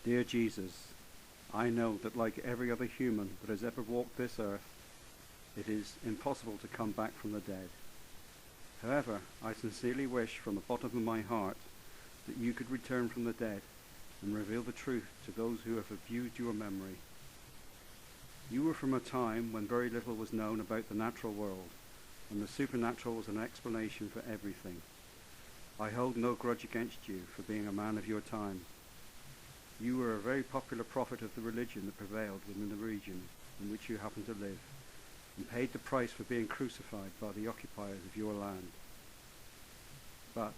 Dear Jesus, I know that like every other human that has ever walked this earth, it is impossible to come back from the dead. However, I sincerely wish from the bottom of my heart that you could return from the dead and reveal the truth to those who have abused your memory. You were from a time when very little was known about the natural world, and the supernatural was an explanation for everything. I hold no grudge against you for being a man of your time. You were a very popular prophet of the religion that prevailed within the region in which you happen to live, and paid the price for being crucified by the occupiers of your land. But,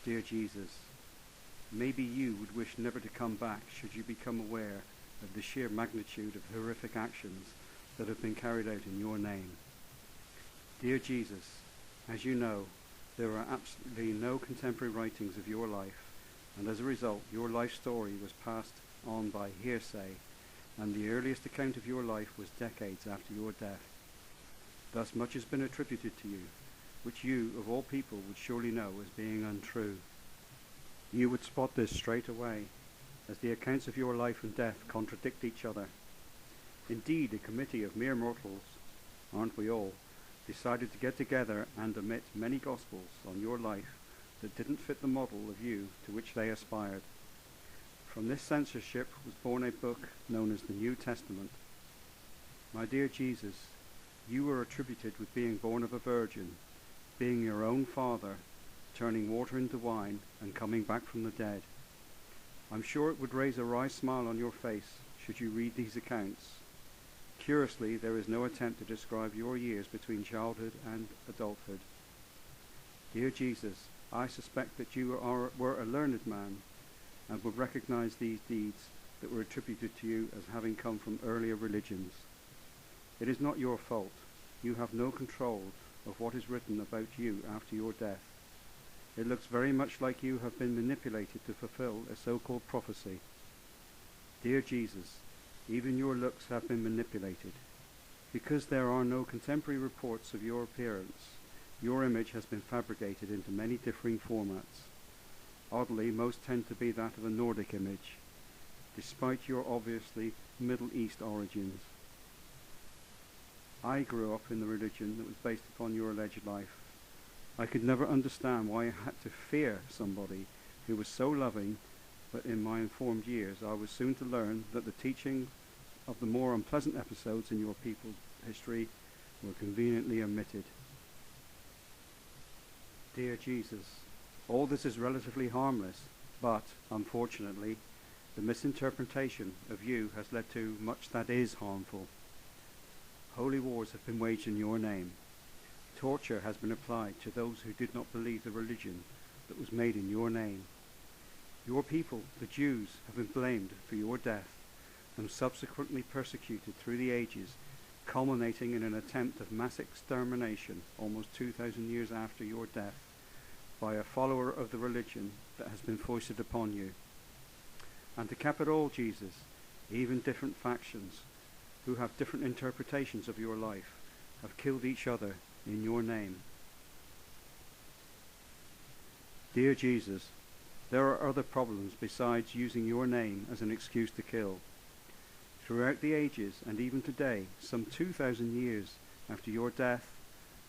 dear Jesus, maybe you would wish never to come back should you become aware of the sheer magnitude of horrific actions that have been carried out in your name. Dear Jesus, as you know, there are absolutely no contemporary writings of your life, and as a result your life story was passed on by hearsay, and the earliest account of your life was decades after your death. Thus much has been attributed to you, which you, of all people, would surely know as being untrue. You would spot this straight away, as the accounts of your life and death contradict each other. Indeed, a committee of mere mortals, aren't we all, decided to get together and omit many gospels on your life that didn't fit the model of you to which they aspired. From this censorship was born a book known as the New Testament. My dear Jesus, you were attributed with being born of a virgin, being your own father, turning water into wine, and coming back from the dead. I'm sure it would raise a wry smile on your face should you read these accounts. Curiously, there is no attempt to describe your years between childhood and adulthood. Dear Jesus, I suspect that you were a learned man, and would recognize these deeds that were attributed to you as having come from earlier religions. It is not your fault. You have no control of what is written about you after your death. It looks very much like you have been manipulated to fulfill a so-called prophecy. Dear Jesus, even your looks have been manipulated. Because there are no contemporary reports of your appearance, your image has been fabricated into many differing formats. Oddly, most tend to be that of a Nordic image, despite your obviously Middle East origins. I grew up in the religion that was based upon your alleged life. I could never understand why I had to fear somebody who was so loving, but in my informed years I was soon to learn that the teaching of the more unpleasant episodes in your people's history were conveniently omitted. Dear Jesus, all this is relatively harmless, but, unfortunately, the misinterpretation of you has led to much that is harmful. Holy wars have been waged in your name. Torture has been applied to those who did not believe the religion that was made in your name. Your people, the Jews, have been blamed for your death and subsequently persecuted through the ages, culminating in an attempt of mass extermination almost 2,000 years after your death by a follower of the religion that has been foisted upon you. And to cap it all, Jesus, even different factions who have different interpretations of your life have killed each other in your name. Dear Jesus, there are other problems besides using your name as an excuse to kill. Throughout the ages, and even today, some 2,000 years after your death,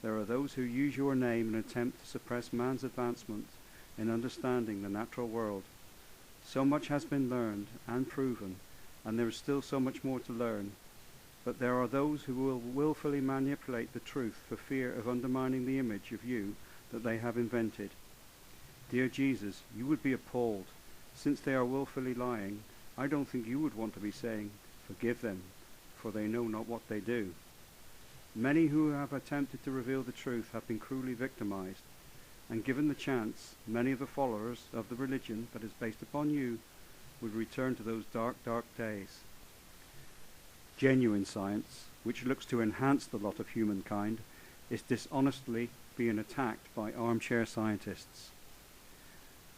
there are those who use your name in an attempt to suppress man's advancement in understanding the natural world. So much has been learned and proven, and there is still so much more to learn. But there are those who will willfully manipulate the truth for fear of undermining the image of you that they have invented. Dear Jesus, you would be appalled. Since they are willfully lying, I don't think you would want to be saying, "Forgive them, for they know not what they do." Many who have attempted to reveal the truth have been cruelly victimized, and given the chance, many of the followers of the religion that is based upon you would return to those dark, dark days. Genuine science, which looks to enhance the lot of humankind, is dishonestly being attacked by armchair scientists.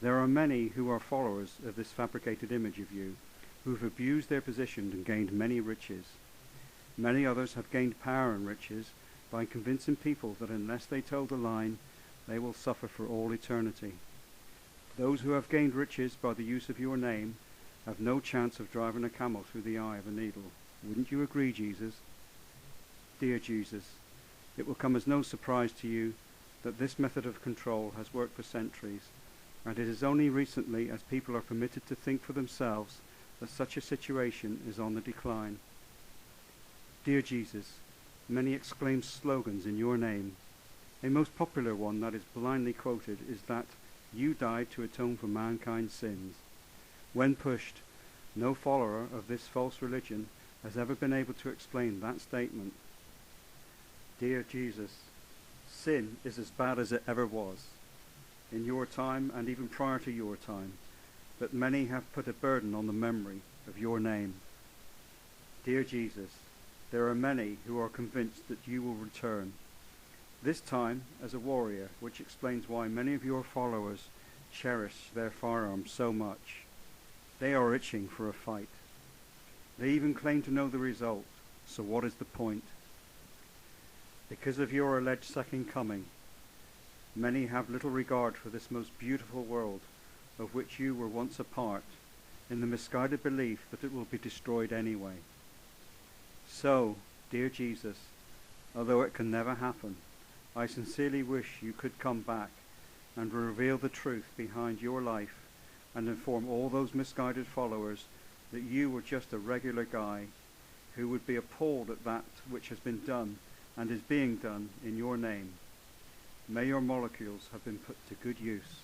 There are many who are followers of this fabricated image of you, who have abused their position and gained many riches. Many others have gained power and riches by convincing people that unless they toe the line, they will suffer for all eternity. Those who have gained riches by the use of your name have no chance of driving a camel through the eye of a needle. Wouldn't you agree, Jesus? Dear Jesus, it will come as no surprise to you that this method of control has worked for centuries, and it is only recently, as people are permitted to think for themselves, that such a situation is on the decline. Dear Jesus, many exclaim slogans in your name. A most popular one that is blindly quoted is that you died to atone for mankind's sins. When pushed, no follower of this false religion has ever been able to explain that statement. Dear Jesus, sin is as bad as it ever was, in your time and even prior to your time, but many have put a burden on the memory of your name. Dear Jesus, there are many who are convinced that you will return, this time as a warrior, which explains why many of your followers cherish their firearms so much. They are itching for a fight. They even claim to know the result, so what is the point? Because of your alleged second coming, many have little regard for this most beautiful world of which you were once a part, in the misguided belief that it will be destroyed anyway. So, dear Jesus, although it can never happen, I sincerely wish you could come back and reveal the truth behind your life and inform all those misguided followers that you were just a regular guy who would be appalled at that which has been done and is being done in your name. May your molecules have been put to good use.